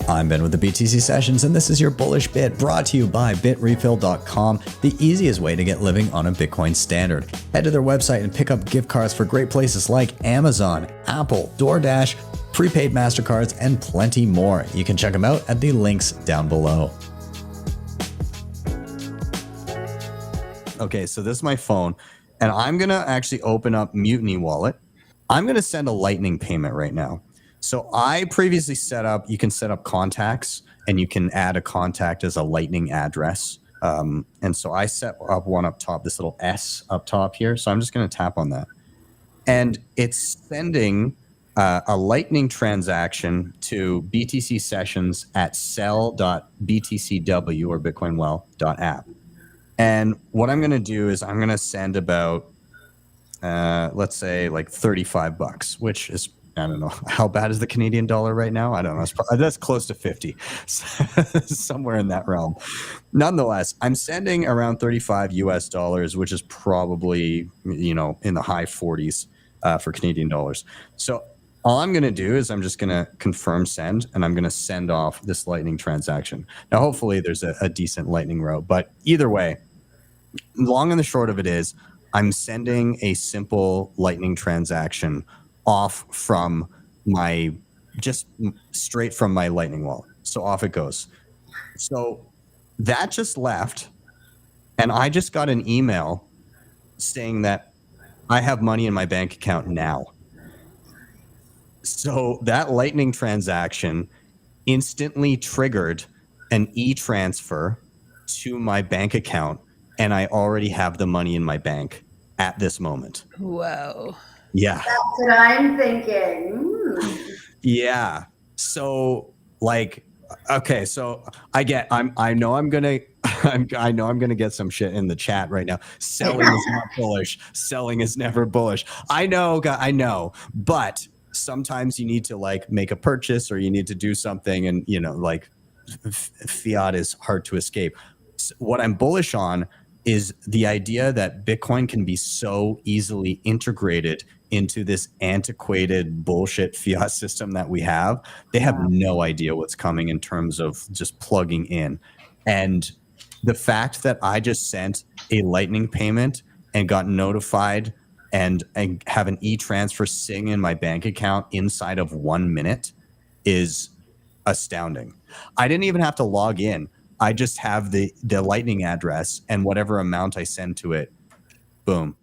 I'm Ben with the BTC Sessions, and this is your Bullish Bit, brought to you by BitRefill.com, the easiest way to get living on a Bitcoin standard. Head to their website and pick up gift cards for great places like Amazon, Apple, DoorDash, prepaid MasterCards, and plenty more. You can check them out at the links down below. Okay, so this is my phone, and I'm going to actually open up Mutiny Wallet. I'm going to send a Lightning payment right now. So I previously set up, you can set up contacts, and you can add a contact as a Lightning address. And so I set up one up top, this little S up top here. So I'm just going to tap on that. And it's sending a Lightning transaction to BTC Sessions at sell.btcw or bitcoinwell.app. And what I'm going to do is I'm going to send about, let's say like $35, which is, I don't know, how bad is the Canadian dollar right now? I don't know. That's close to 50, somewhere in that realm. Nonetheless, I'm sending around $35 US, which is probably, you know, in the high 40s for Canadian dollars. So all I'm going to do is I'm just going to confirm send, and I'm going to send off this Lightning transaction. Now, hopefully there's a decent Lightning route, but either way, long and the short of it is I'm sending a simple Lightning transaction off from my, just straight from my Lightning wallet. So off it goes. So that just left, and I just got an email saying that I have money in my bank account now. So that Lightning transaction instantly triggered an e-transfer to my bank account, and I already have the money in my bank at this moment. Whoa. Yeah. That's what I'm thinking. Yeah. So like, okay, so I know I'm gonna get some shit in the chat right now. Selling is not bullish. Selling is never bullish. I know, but sometimes you need to like make a purchase, or you need to do something, and you know, like fiat is hard to escape. What I'm bullish on is the idea that Bitcoin can be so easily integrated into this antiquated bullshit fiat system that we have. They have no idea what's coming in terms of just plugging in. And the fact that I just sent a Lightning payment and got notified and have an e-transfer sitting in my bank account inside of 1 minute is astounding. I didn't even have to log in. I just have the Lightning address, and whatever amount I send to it, boom.